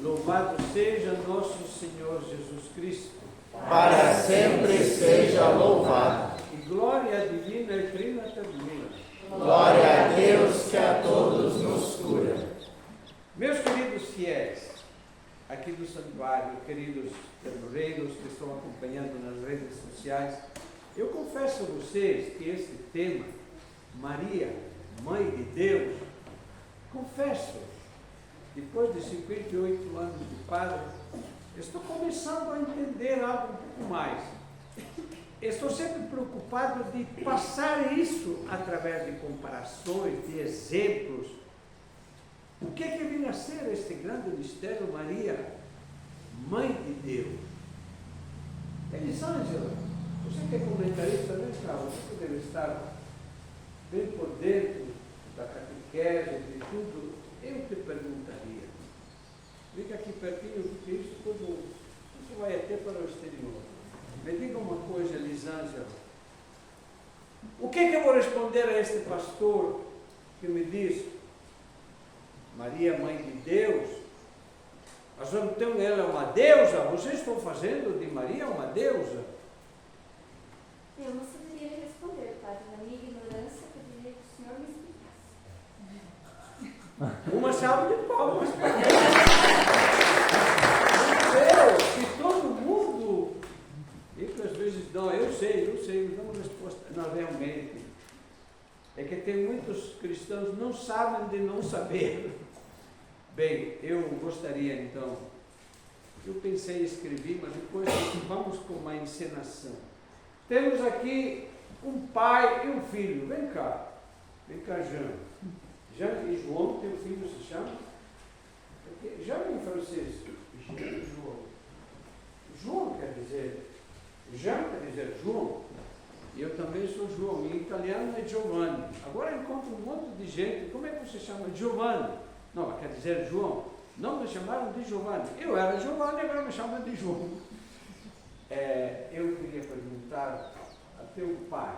Louvado seja nosso Senhor Jesus Cristo. Para sempre seja louvado. E glória divina e trina termina. Glória a Deus que a todos nos cura. Meus queridos fiéis, aqui do santuário, queridos terroreiros que estão acompanhando nas redes sociais, eu confesso a vocês que esse tema, Maria, Mãe de Deus, confesso, depois de 58 anos de padre, estou começando a entender algo um pouco mais. Estou sempre preocupado de passar isso através de comparações, de exemplos. O que é que vem a ser este grande mistério, Maria, Mãe de Deus? Elisângela, você que é comentarista, vem cá, você deve estar bem por dentro da catequese, de tudo. Eu te perguntaria, fica aqui pertinho, porque isso tudo isso vai até para o exterior. Me diga uma coisa, Elisângela. O que é que eu vou responder a este pastor que me diz Maria, Mãe de Deus? Mas então ela é uma deusa? Vocês estão fazendo de Maria uma deusa? Eu não saberia responder, padre. Na minha ignorância, eu pediria que o senhor me explicasse. Uma salva de palmas para Deus, que todo mundo, e que às vezes não, eu sei, dá uma resposta. Não, realmente, é que tem muitos cristãos que não sabem de não saber. Bem, eu gostaria então, eu pensei em escrever, mas depois vamos com uma encenação. Temos aqui um pai e um filho, vem cá, Jean. Jean e João, teu filho se chama? Jean em francês, Jean e João. João quer dizer, Jean quer dizer João, e eu também sou João, em italiano é Giovanni. Agora encontro um monte de gente, como é que você chama? Giovanni. Não, quer dizer João. Não me chamaram de Giovanni. Eu era Giovanni, agora me chamam de João. Eu queria perguntar a teu pai,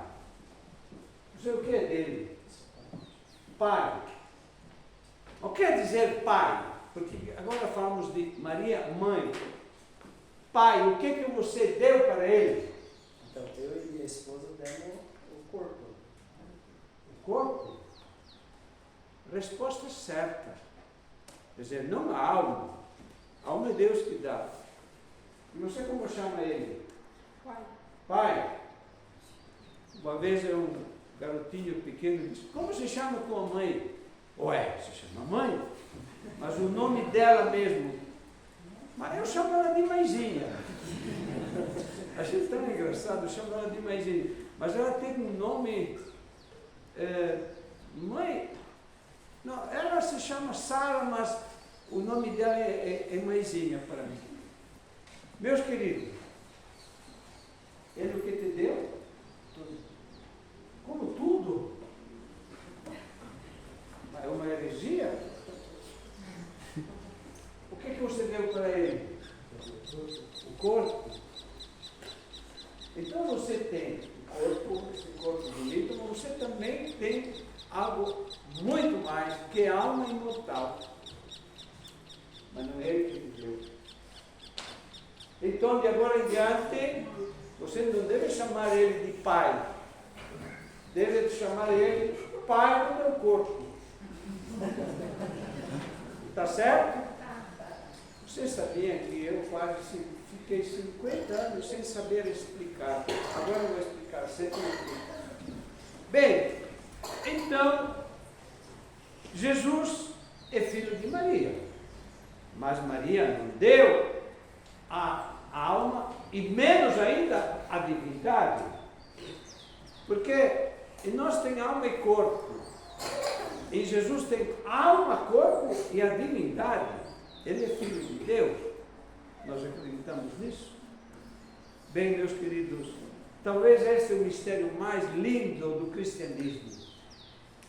você o que é dele? Pai. O que quer dizer pai? Porque agora falamos de Maria, mãe. Pai, o que você deu para ele? Então, eu e minha esposa demos o corpo. O corpo? Resposta certa. Quer dizer, não a alma. A alma é Deus que dá. E você como chama ele? Pai. Pai. Uma vez um garotinho pequeno disse, como se chama tua mãe? Ué, se chama mãe? Mas o nome dela mesmo. Mas eu chamo ela de mãezinha. Achei tão engraçado, eu chamo ela de mãezinha. Mas ela tem um nome... mãe... Não, ela se chama Sara, mas o nome dela é mãezinha para mim. Meus queridos, ele o que te deu? Tudo. Como tudo? É uma heresia? O que você deu para ele? O corpo. Então você tem o corpo, esse corpo bonito, mas você também tem algo muito mais, que é a alma imortal. Mas não é ele que te deu. Então, de agora em diante, você não deve chamar ele de pai. Deve chamar ele pai do meu corpo. Está certo? Você sabia que eu quase fiquei 50 anos sem saber explicar. Agora eu vou explicar sempre. Bem, então, Jesus é filho de Maria. Mas Maria não deu a alma e menos ainda a divindade. Porque nós temos alma e corpo. E Jesus tem alma, corpo e a divindade. Ele é filho de Deus. Nós acreditamos nisso? Bem, meus queridos, talvez esse é o mistério mais lindo do cristianismo.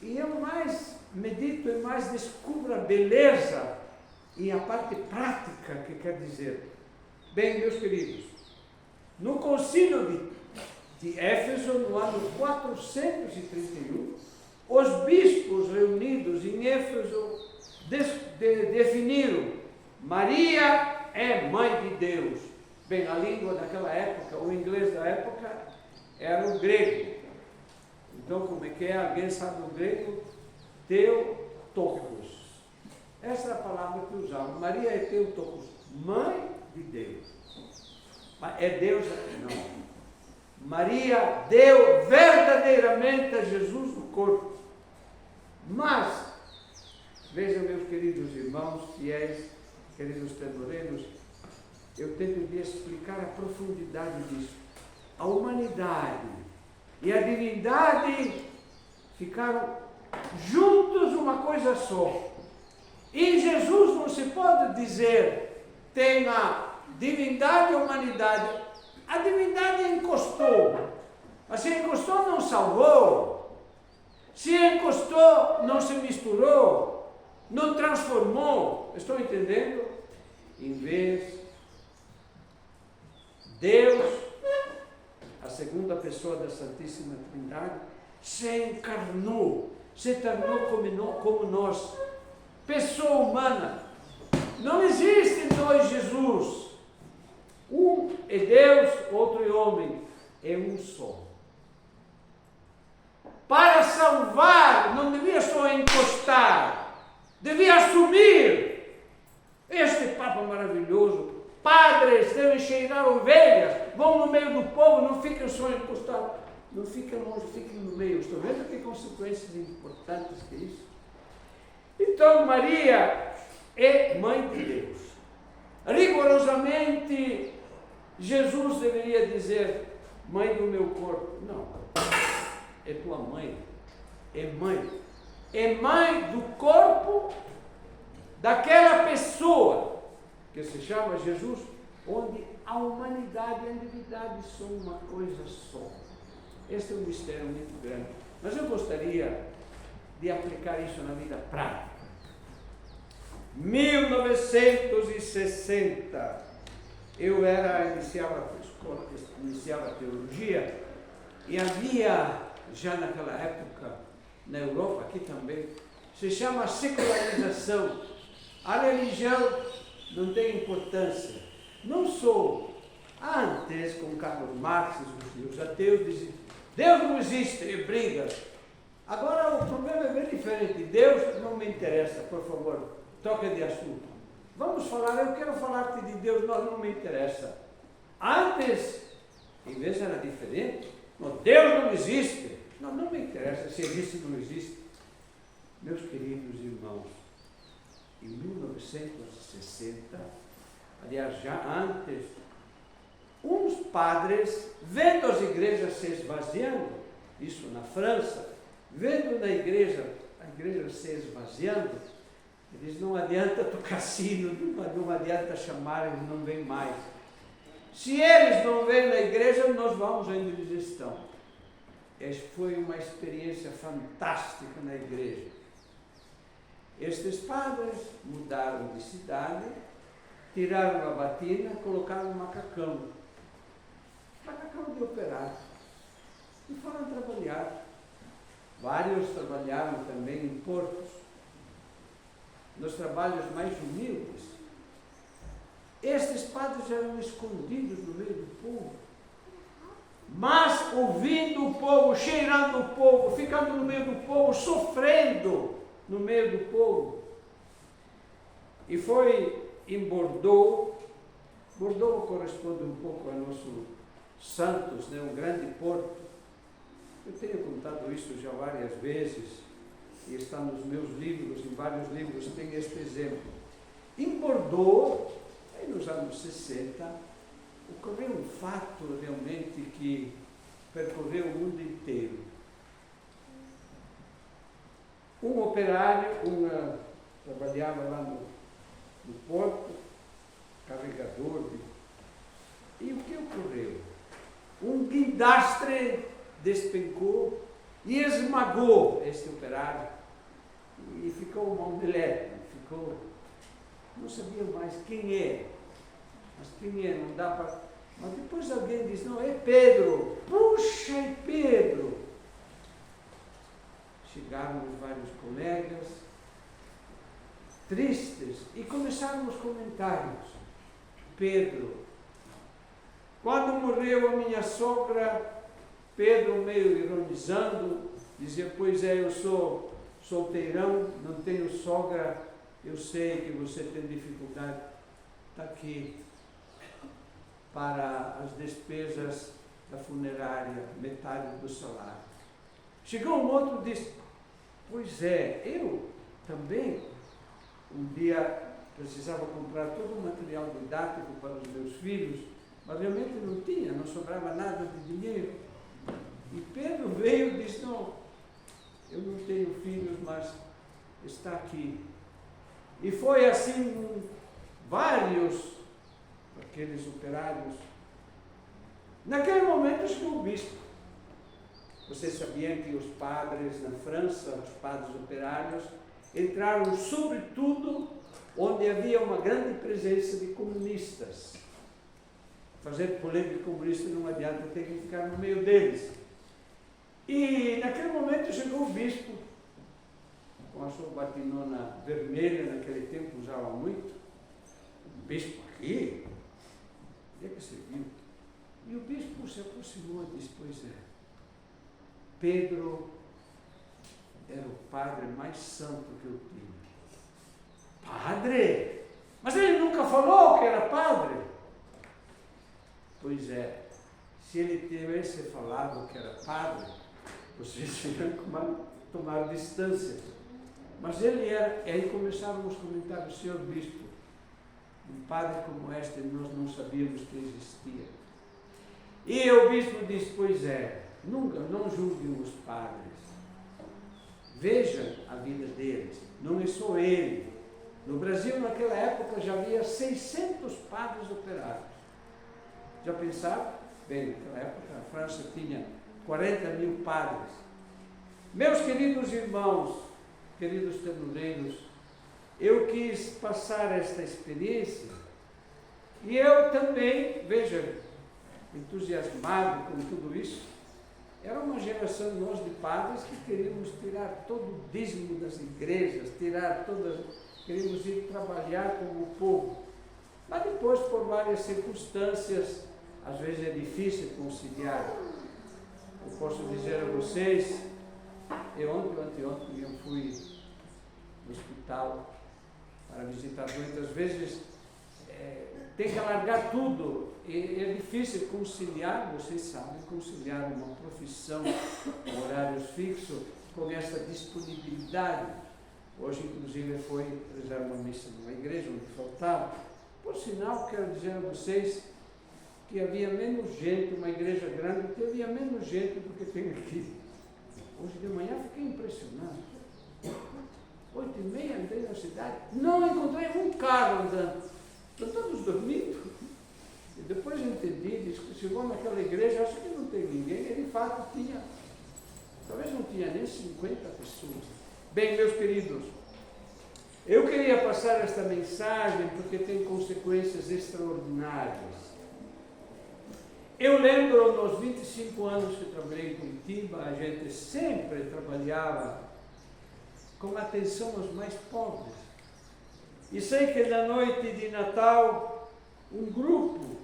E eu mais medito e mais descubro a beleza e a parte prática que quer dizer. Bem, meus queridos, no concílio de Éfeso, no ano 431, os bispos reunidos em Éfeso definiram Maria é mãe de Deus. Bem, a língua daquela época, o inglês da época, era o grego. Então, como é que é? Alguém sabe o grego? Theotokos. Essa é a palavra que usamos. Maria é Theotokos, mãe de Deus. Mas é Deus? Não. Maria deu verdadeiramente a Jesus no corpo. Mas, vejam, meus queridos irmãos, fiéis, queridos tesoreiros, eu tento de explicar a profundidade disso. A humanidade e a divindade ficaram juntos uma coisa só. Em Jesus não se pode dizer tem a divindade e a humanidade. A divindade encostou, mas se encostou não salvou. Se encostou não se misturou, não transformou. Estão entendendo? Em vez Deus, a segunda pessoa da Santíssima Trindade, se encarnou, se tornou como nós, pessoa humana. Não existe dois Jesus. Um é Deus, outro é homem. É um só. Para salvar, não devia só encostar, devia assumir. Este Papa maravilhoso. Padres devem cheirar ovelhas, vão no meio do povo, não ficam só encostados, não ficam longe, ficam no meio. Estou vendo que consequências importantes que é isso. Então, Maria é mãe de Deus. Rigorosamente, Jesus deveria dizer, mãe do meu corpo. Não, é tua mãe, é mãe. É mãe do corpo daquela pessoa que se chama Jesus, onde a humanidade e a divindade são uma coisa só. Este é um mistério muito grande. Mas eu gostaria de aplicar isso na vida prática. 1960, eu iniciava teologia, e havia, já naquela época, na Europa, aqui também, se chama secularização. A religião não tem importância. Não sou. Antes, com Karl Marx, os ateus diziam, Deus não existe, e briga. Agora o problema é bem diferente. Deus não me interessa, por favor, troca de assunto. Vamos falar, eu quero falar-te de Deus, não me interessa. Antes, em vez era diferente. Não, Deus não existe. Não me interessa se existe ou não existe. Meus queridos irmãos, em 1960, aliás, já antes, uns padres, vendo as igrejas se esvaziando, isso na França, vendo a igreja se esvaziando, eles não adianta tocar sino, não adianta chamar, eles não vêm mais. Se eles não vêm na igreja, nós vamos onde eles estão. Essa foi uma experiência fantástica na igreja. Estes padres mudaram de cidade, tiraram a batina, colocaram um macacão de operário, e foram trabalhar. Vários trabalharam também em portos, nos trabalhos mais humildes. Estes padres eram escondidos no meio do povo, mas ouvindo o povo, cheirando o povo, ficando no meio do povo, sofrendo no meio do povo. E foi em Bordeaux. Bordeaux corresponde um pouco ao nosso Santos, né? Um grande porto. Eu tenho contado isso já várias vezes, e está nos meus livros, em vários livros tem este exemplo. Em Bordeaux, aí nos anos 60, ocorreu um fato realmente que percorreu o mundo inteiro. Um operário, trabalhava lá no porto, carregador, e o que ocorreu? Um guindastre despencou e esmagou este operário, e ficou uma omelete, não sabia mais quem é, mas quem é, não dá para... Mas depois alguém diz, não, é Pedro, puxa, é Pedro. Chegaram os vários colegas, tristes, e começaram os comentários. Pedro, quando morreu a minha sogra, Pedro, meio ironizando, dizia: pois é, eu sou solteirão, não tenho sogra, eu sei que você tem dificuldade, está aqui para as despesas da funerária, metade do salário. Chegou um outro e disse: pois é, eu também, um dia precisava comprar todo o material didático para os meus filhos, mas realmente não tinha, não sobrava nada de dinheiro. E Pedro veio e disse: não, eu não tenho filhos, mas está aqui. E foi assim, vários aqueles operários. Naquele momento chegou o bispo. Vocês sabiam que os padres na França, os padres operários, entraram sobretudo onde havia uma grande presença de comunistas. Fazer polêmica comunista não adianta, tem que ficar no meio deles. E naquele momento chegou o bispo, com a sua batinona vermelha, naquele tempo usava muito. O bispo aqui? Onde é que você viu? E o bispo se aproximou e disse: pois é, Pedro era o padre mais santo que eu tinha. Padre? Mas ele nunca falou que era padre. Pois é, se ele tivesse falado que era padre, vocês teriam que tomar distância. Mas ele era, e aí começaram os comentários: senhor bispo, um padre como este nós não sabíamos que existia. E o bispo disse: pois é, nunca, não julguem os padres. Vejam a vida deles, não é só ele. No Brasil, naquela época, já havia 600 padres operários. Já pensaram? Bem, naquela época a França tinha 40 mil padres. Meus queridos irmãos, queridos ternureiros, eu quis passar esta experiência e eu também, veja, entusiasmado com tudo isso. Era uma geração, nós de padres, que queríamos tirar todo o dízimo das igrejas, queríamos ir trabalhar como o povo. Mas depois, por várias circunstâncias, às vezes é difícil conciliar. Eu posso dizer a vocês, ontem eu fui no hospital para visitar doentes. Às vezes tem que alargar tudo. E é difícil conciliar, vocês sabem, conciliar uma profissão com horários fixos, com essa disponibilidade. Hoje, inclusive, foi rezar uma missa numa igreja onde faltava. Por sinal, quero dizer a vocês que havia menos gente, uma igreja grande, que havia menos gente do que tem aqui. Hoje de manhã fiquei impressionado. 8h30 andei na cidade, não encontrei um carro andando. Estão todos dormindo. E depois entendi, disse que chegou naquela igreja, acho que não tem ninguém, e de fato tinha, talvez não tinha nem 50 pessoas. Bem, meus queridos, eu queria passar esta mensagem porque tem consequências extraordinárias. Eu lembro, nos 25 anos que trabalhei em Curitiba, a gente sempre trabalhava com atenção aos mais pobres. E sei que na noite de Natal, um grupo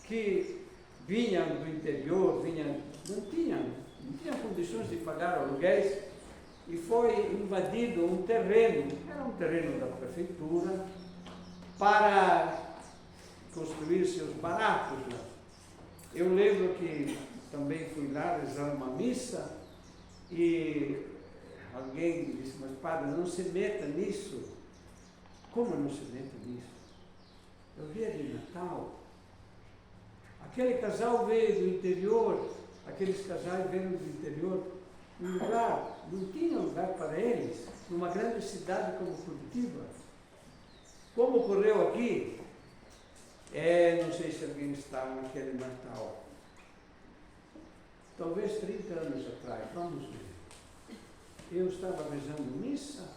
que vinha do interior, não tinha condições de pagar aluguéis, e foi invadido um terreno, era um terreno da prefeitura, para construir seus baratos lá. Eu lembro que também fui lá rezar uma missa e alguém disse: mas padre, não se meta nisso. Como não se meta nisso? Eu via de Natal. Aquele casal veio do interior, aqueles casais vieram do interior, não tinha lugar para eles, numa grande cidade como Curitiba. Como ocorreu aqui, não sei se alguém estava naquele Natal, talvez 30 anos atrás, vamos ver. Eu estava rezando missa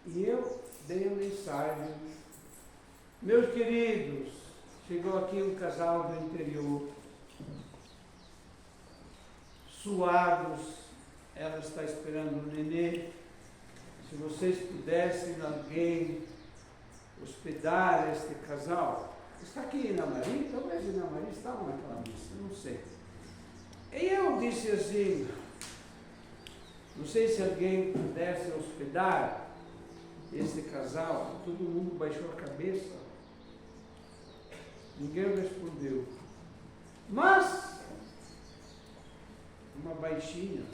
e eu dei a mensagem: meus queridos, chegou aqui um casal do interior, suados, ela está esperando o nenê, se vocês pudessem alguém hospedar este casal. Está aqui Ana Maria, talvez Ana Maria estava naquela missa, não sei. E eu disse assim, não sei se alguém pudesse hospedar este casal. Todo mundo baixou a cabeça, ninguém respondeu. Mas, uma baixinha,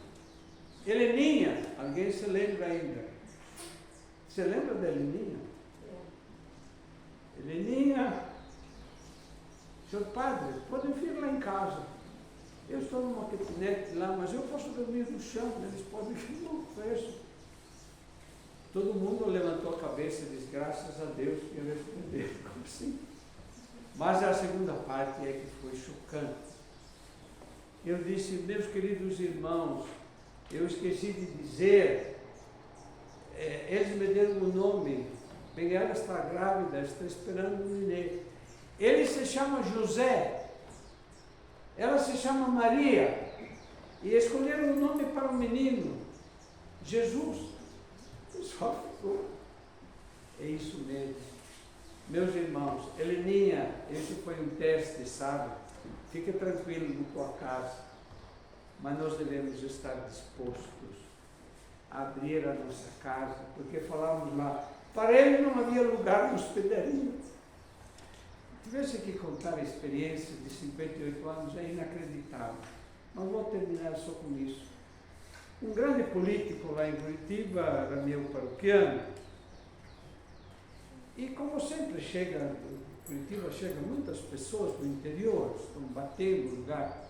Heleninha, alguém se lembra ainda? Você lembra da Heleninha? Heleninha, senhor padre, podem vir lá em casa. Eu estou numa kitnet lá, mas eu posso dormir no chão, eles podem vir, não fecho. Todo mundo levantou a cabeça e disse, graças a Deus que eu respondi. Como assim? Mas a segunda parte é que foi chocante. Eu disse, meus queridos irmãos, eu esqueci de dizer, eles me deram o nome, bem, ela está grávida, está esperando um nenê. Ele se chama José, ela se chama Maria, e escolheram o nome para o menino, Jesus. O pessoal ficou, é isso mesmo. Meus irmãos, Heleninha, esse foi um teste, sabe? Fique tranquilo na tua casa, mas nós devemos estar dispostos a abrir a nossa casa, porque falávamos lá, para ele não havia lugar na hospedaria. Tivesse que contar a experiência de 58 anos, é inacreditável, mas vou terminar só com isso. Um grande político lá em Curitiba era meu paroquiano, e como sempre Curitiba chega muitas pessoas do interior, estão batendo o lugar.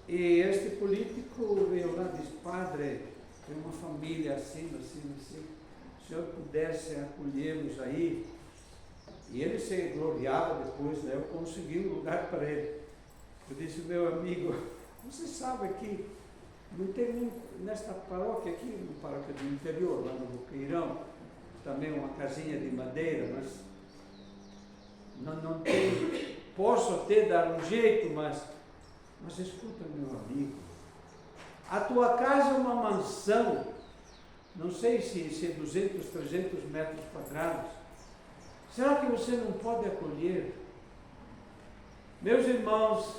E este político veio lá e disse, padre, tem uma família assim, assim, assim, se o senhor pudesse acolhê-los aí. E ele se gloriava depois, né? Eu consegui um lugar para ele. Eu disse, meu amigo, você sabe que não tem nesta paróquia aqui, no paróquia do interior, lá no Boqueirão, também uma casinha de madeira, mas não tem, posso até dar um jeito, mas escuta, meu amigo, a tua casa é uma mansão, não sei se é 200, 300 metros quadrados, será que você não pode acolher? Meus irmãos,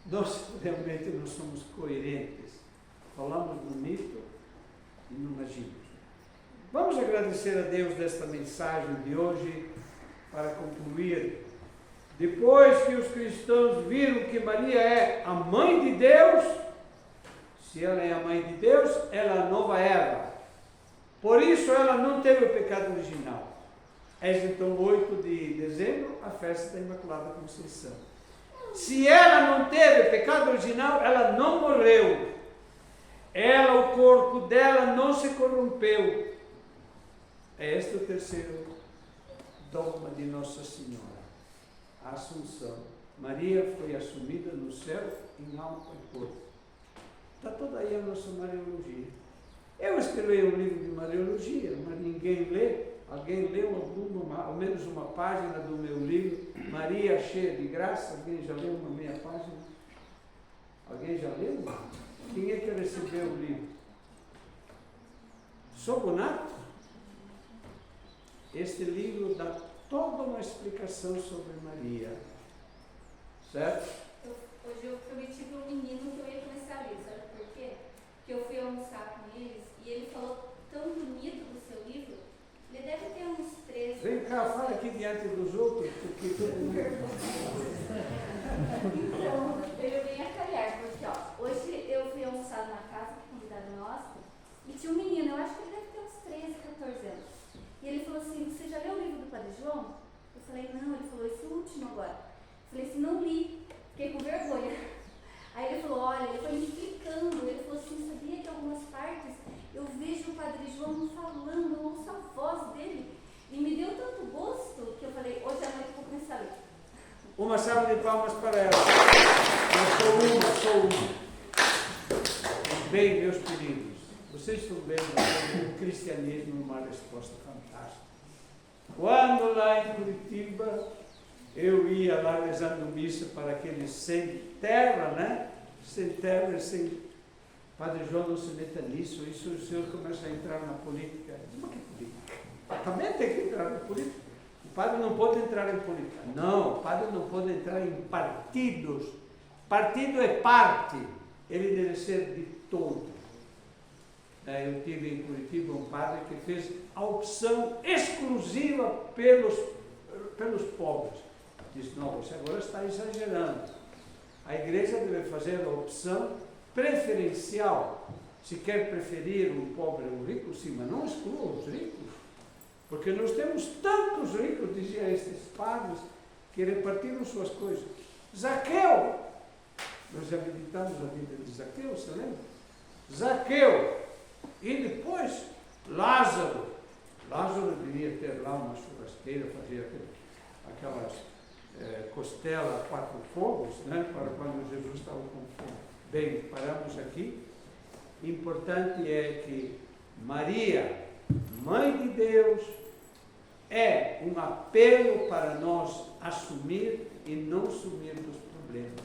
nós realmente não somos coerentes, falamos bonito e não agimos. Vamos agradecer a Deus desta mensagem de hoje, para concluir. Depois que os cristãos viram que Maria é a mãe de Deus, se ela é a mãe de Deus, ela é a nova Eva. Por isso ela não teve o pecado original. É então 8 de dezembro, a festa da Imaculada Conceição. Se ela não teve pecado original, ela não morreu. O corpo dela não se corrompeu. Este é o terceiro dogma de Nossa Senhora, a Assunção. Maria foi assumida no céu em alma e corpo. Está toda aí a nossa Mariologia. Eu escrevi um livro de Mariologia, mas ninguém lê. Alguém leu ao menos uma página do meu livro, Maria cheia de graça? Alguém já leu uma meia página? Alguém já leu? Quem é que recebeu o livro? Sou Bonato? Este livro dá toda uma explicação sobre Maria. Certo? Hoje eu prometi para um menino que eu ia começar a ler, sabe por quê? Porque eu fui almoçar com eles e ele falou tão bonito do seu livro. Ele deve ter uns 13. Vem cá, fala aqui diante dos outros, porque todo mundo... Então, eu venho a calhar, porque ó, hoje eu fui almoçar na casa que convidaram nós, e tinha um menino, eu acho que ele deve ter uns 13, 14 anos. E ele falou assim, você já leu o livro do Padre João? Eu falei, não, ele falou, esse último agora. Eu falei assim, não li, fiquei com vergonha. Aí ele falou, olha, ele foi me explicando, ele falou assim, sabia que algumas partes eu vejo o Padre João falando, eu ouço a voz dele, e me deu tanto gosto que eu falei, hoje à noite eu vou começar a ler. Uma salva de palmas para ela. Eu sou uma. Bem, meus queridos, vocês estão vendo que o cristianismo é uma resposta fantástica. Quando lá em Curitiba, eu ia lá rezando missa para aqueles sem terra, né? Sem terra, sem Padre João, não se meta nisso, isso o senhor começa a entrar na política. Mas que política? Também tem que entrar na política. O padre não pode entrar em política. Não, o padre não pode entrar em partidos. Partido é parte, ele deve ser de todos. Eu tive em Curitiba um padre que fez a opção exclusiva pelos pobres. Disse, não, você agora está exagerando. A igreja deve fazer a opção preferencial. Se quer preferir um pobre ou um rico, sim, mas não exclua os ricos. Porque nós temos tantos ricos, diziam estes padres, que repartiram suas coisas. Zaqueu! Nós já meditamos a vida de Zaqueu, você lembra? Zaqueu! E depois, Lázaro. Lázaro devia ter lá uma churrasqueira, fazia aquelas costela a 4 fogos, né, para quando Jesus estava com fome. Bem, paramos aqui. Importante é que Maria, Mãe de Deus, é um apelo para nós assumir e não sumir dos problemas.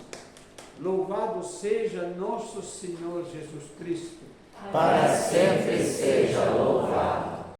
Louvado seja nosso Senhor Jesus Cristo. Para sempre seja louvado.